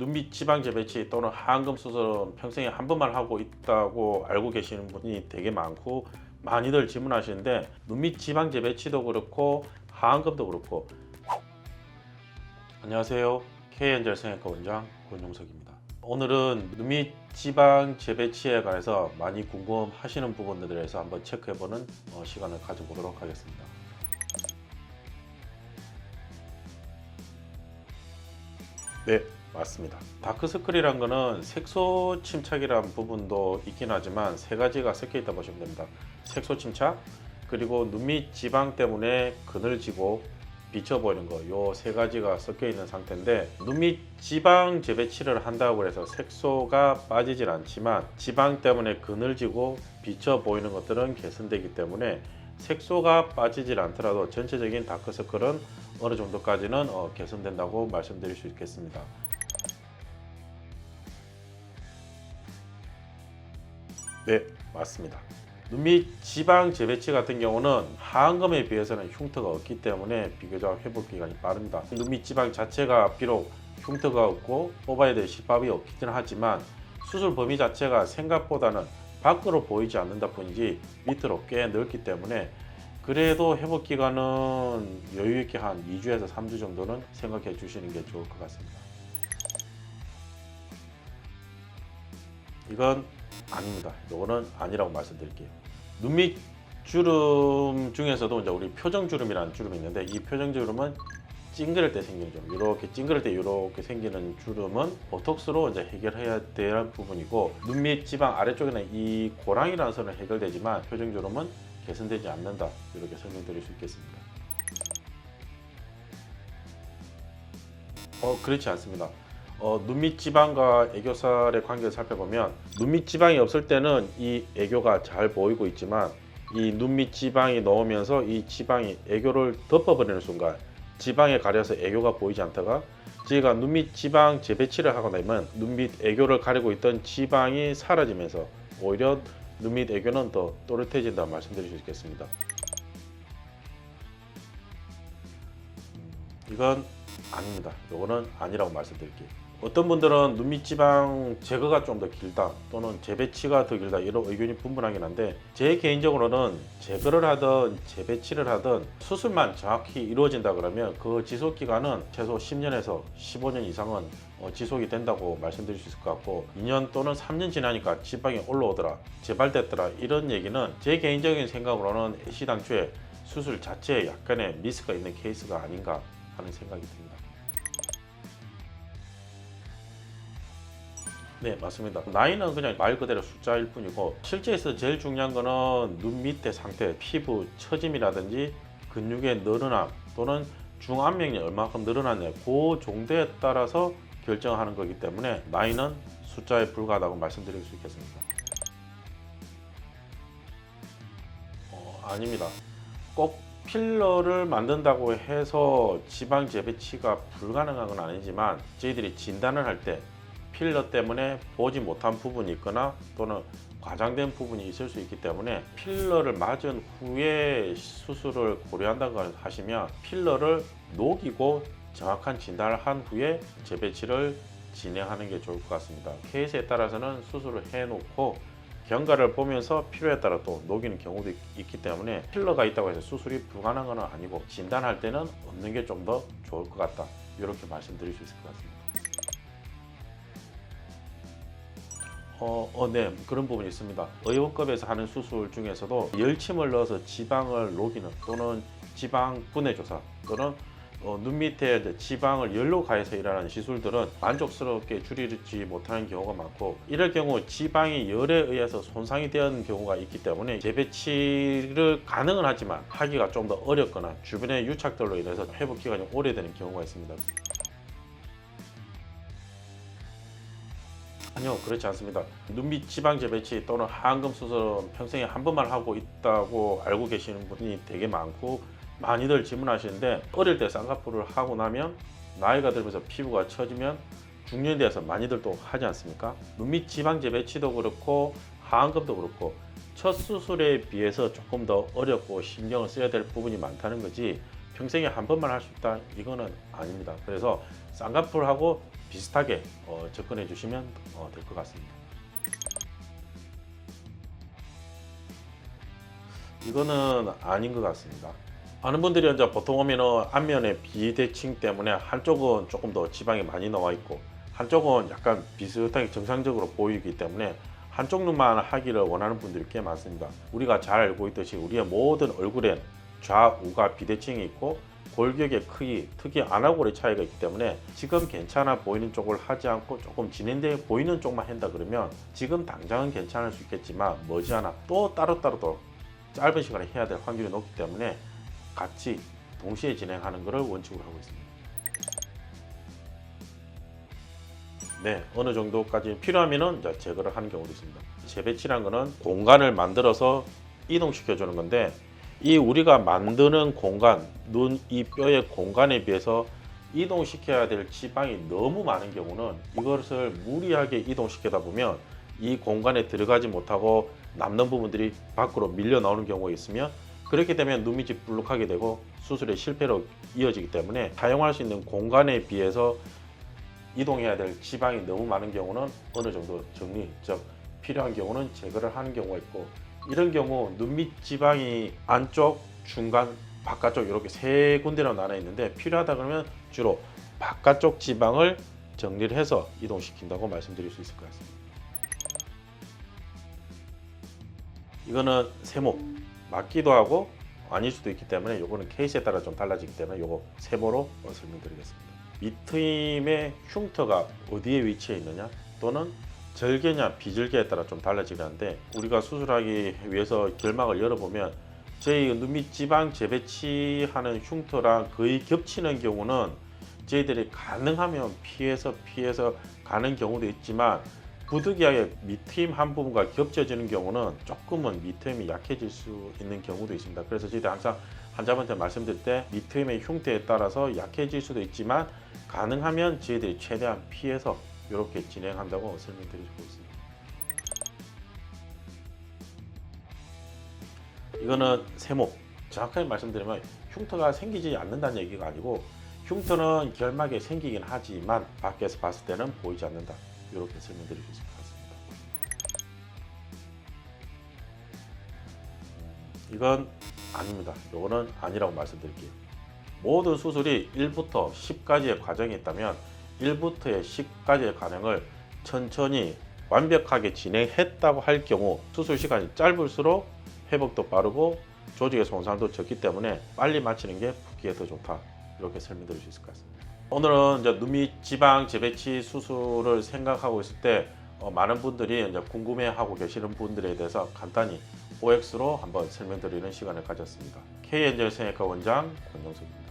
눈밑 지방 재배치 또는 하안검 수술은 평생에 한 번만 하고 있다고 알고 계시는 분이 되게 많고 많이들 질문하시는데, 눈밑 지방 재배치도 그렇고 하안검도 그렇고. 안녕하세요, K엔젤 성형외과 원장 권용석입니다. 오늘은 눈밑 지방 재배치에 관해서 많이 궁금하시는 부분들에 대해서 한번 체크해보는 시간을 가져보도록 하겠습니다. 네, 맞습니다. 다크서클이란 거는 색소 침착이라는 부분도 있긴 하지만 세 가지가 섞여 있다 보시면 됩니다. 색소 침착, 그리고 눈밑 지방 때문에 그늘지고 비쳐 보이는 거, 요 세 가지가 섞여 있는 상태인데, 눈밑 지방 재배치를 한다고 해서 색소가 빠지질 않지만 지방 때문에 그늘지고 비쳐 보이는 것들은 개선되기 때문에 색소가 빠지질 않더라도 전체적인 다크서클은 어느 정도까지는 개선된다고 말씀드릴 수 있겠습니다. 네, 맞습니다. 눈밑 지방 재배치 같은 경우는 하안검에 비해서는 흉터가 없기 때문에 비교적 회복 기간이 빠릅니다. 눈밑 지방 자체가 비록 흉터가 없고 뽑아야 될 실밥이 없긴 하지만 수술 범위 자체가 생각보다는 밖으로 보이지 않는다 뿐이지 밑으로 꽤 넓기 때문에 그래도 회복 기간은 여유 있게 한 2주에서 3주 정도는 생각해 주시는 게 좋을 것 같습니다. 이건 아닙니다. 이거는 아니라고 말씀드릴게요. 눈밑 주름 중에서도 이제 우리 표정주름이라는 주름이 있는데, 이 표정주름은 찡그릴 때 생기는 주름, 이렇게 찡그릴 때 이렇게 생기는 주름은 보톡스로 이제 해결해야 될 부분이고, 눈밑 지방 아래쪽에는 이 고랑이라는 선은 해결되지만 표정주름은 개선되지 않는다, 이렇게 설명드릴 수 있겠습니다. 그렇지 않습니다. 눈밑 지방과 애교살의 관계를 살펴보면 눈밑 지방이 없을 때는 이 애교가 잘 보이고 있지만 이 눈밑 지방이 넣으면서 이 지방이 애교를 덮어버리는 순간 지방에 가려서 애교가 보이지 않다가 저희가 눈밑 지방 재배치를 하고 나면 눈밑 애교를 가리고 있던 지방이 사라지면서 오히려 눈밑 애교는 더 또렷해진다 말씀드릴 수 있겠습니다. 이건 아닙니다. 이거는 아니라고 말씀드릴게요. 어떤 분들은 눈밑 지방 제거가 좀 더 길다 또는 재배치가 더 길다 이런 의견이 분분하긴 한데, 제 개인적으로는 제거를 하든 재배치를 하든 수술만 정확히 이루어진다 그러면 그 지속 기간은 최소 10년에서 15년 이상은 지속이 된다고 말씀드릴 수 있을 것 같고, 2년 또는 3년 지나니까 지방이 올라오더라, 재발됐더라, 이런 얘기는 제 개인적인 생각으로는 시당초에 수술 자체에 약간의 미스가 있는 케이스가 아닌가 하는 생각이 듭니다. 네, 맞습니다. 나이는 그냥 말 그대로 숫자일 뿐이고, 실제에서 제일 중요한 거는 눈 밑의 상태, 피부 처짐이라든지 근육의 늘어남 또는 중안면이 얼마큼 늘어났냐, 그 정도에 따라서 결정하는 거기 때문에 나이는 숫자에 불과하다고 말씀드릴 수 있겠습니다. 아닙니다. 꼭 필러를 만든다고 해서 지방 재배치가 불가능한 건 아니지만, 저희들이 진단을 할 때 필러 때문에 보지 못한 부분이 있거나 또는 과장된 부분이 있을 수 있기 때문에 필러를 맞은 후에 수술을 고려한다고 하시면 필러를 녹이고 정확한 진단을 한 후에 재배치를 진행하는 게 좋을 것 같습니다. 케이스에 따라서는 수술을 해놓고 경과를 보면서 필요에 따라 또 녹이는 경우도 있기 때문에 필러가 있다고 해서 수술이 불가능한 건 아니고, 진단할 때는 없는 게 좀 더 좋을 것 같다, 이렇게 말씀드릴 수 있을 것 같습니다. 네, 그런 부분이 있습니다. 의원급에서 하는 수술 중에서도 열침을 넣어서 지방을 녹이는 또는 지방 분해 조사 또는 눈 밑에 이제 지방을 열로 가해서 일하는 시술들은 만족스럽게 줄이지 못하는 경우가 많고, 이럴 경우 지방이 열에 의해서 손상이 되는 경우가 있기 때문에 재배치를 가능은 하지만 하기가 좀 더 어렵거나 주변의 유착들로 인해서 회복 기간이 오래되는 경우가 있습니다. 아니요, 그렇지 않습니다. 눈밑 지방 재배치 또는 하안검 수술은 평생에 한 번만 하고 있다고 알고 계시는 분이 되게 많고 많이들 질문하시는데, 어릴 때 쌍꺼풀을 하고 나면 나이가 들면서 피부가 처지면 중년대에서 많이들 또 하지 않습니까? 눈밑 지방 재배치도 그렇고 하안검도 그렇고 첫 수술에 비해서 조금 더 어렵고 신경을 써야 될 부분이 많다는 거지 평생에 한 번만 할 수 있다, 이거는 아닙니다. 그래서 쌍꺼풀하고 비슷하게 접근해 주시면 될 것 같습니다. 이거는 아닌 것 같습니다. 많은 분들이 이제 보통 오면은 안면의 비대칭 때문에 한쪽은 조금 더 지방이 많이 나와 있고 한쪽은 약간 비슷하게 정상적으로 보이기 때문에 한쪽 눈만 하기를 원하는 분들이 꽤 많습니다. 우리가 잘 알고 있듯이 우리의 모든 얼굴엔 좌우가 비대칭이 있고 골격의 크기, 특히 안하골의 차이가 있기 때문에 지금 괜찮아 보이는 쪽을 하지 않고 조금 진행돼 보이는 쪽만 한다 그러면 지금 당장은 괜찮을 수 있겠지만 머지않아 또 따로따로 또 짧은 시간에 해야 될 확률이 높기 때문에 같이 동시에 진행하는 것을 원칙으로 하고 있습니다. 네, 어느 정도까지 필요하면은 이제 제거를 하는 경우도 있습니다. 재배치란 거는 공간을 만들어서 이동시켜 주는 건데 이 우리가 만드는 공간, 눈, 이 뼈의 공간에 비해서 이동시켜야 될 지방이 너무 많은 경우는 이것을 무리하게 이동시키다 보면 이 공간에 들어가지 못하고 남는 부분들이 밖으로 밀려 나오는 경우가 있으면 그렇게 되면 눈밑이 불룩하게 되고 수술의 실패로 이어지기 때문에 사용할 수 있는 공간에 비해서 이동해야 될 지방이 너무 많은 경우는 어느 정도 정리, 즉 필요한 경우는 제거를 하는 경우가 있고 이런 경우 눈밑 지방이 안쪽, 중간, 바깥쪽 이렇게 세 군데로 나눠 있는데 필요하다 그러면 주로 바깥쪽 지방을 정리를 해서 이동시킨다고 말씀드릴 수 있을 것 같습니다. 이거는 세모 맞기도 하고 아닐 수도 있기 때문에 요거는 케이스에 따라 좀 달라지기 때문에 요거 세모로 설명드리겠습니다. 밑트임의 흉터가 어디에 위치해 있느냐 또는 절개냐 비절개에 따라 좀 달라지긴 한데 우리가 수술하기 위해서 결막을 열어보면 저희 눈밑 지방 재배치하는 흉터랑 거의 겹치는 경우는 저희들이 가능하면 피해서 가는 경우도 있지만 부득이하게 밑트임 한 부분과 겹쳐지는 경우는 조금은 밑트임이 약해질 수 있는 경우도 있습니다. 그래서 저희들 항상 환자분한테 말씀드릴 때 밑트임의 흉터에 따라서 약해질 수도 있지만 가능하면 저희들이 최대한 피해서 이렇게 진행한다고 설명드리고 있습니다. 이거는 세모. 정확하게 말씀드리면 흉터가 생기지 않는다는 얘기가 아니고 흉터는 결막에 생기긴 하지만 밖에서 봤을 때는 보이지 않는다. 이렇게 설명드릴 수 있을 것 같습니다. 이건 아닙니다. 이거는 아니라고 말씀드릴게요. 모든 수술이 1부터 10까지의 과정이 있다면 1부터의 10까지의 과정을 천천히 완벽하게 진행했다고 할 경우 수술 시간이 짧을수록 회복도 빠르고 조직의 손상도 적기 때문에 빨리 마치는 게 붓기에 더 좋다. 이렇게 설명드릴 수 있을 것 같습니다. 오늘은 이제 눈밑 지방 재배치 수술을 생각하고 있을 때 많은 분들이 이제 궁금해하고 계시는 분들에 대해서 간단히 OX로 한번 설명드리는 시간을 가졌습니다. K엔젤 성형외과 원장 권영석입니다.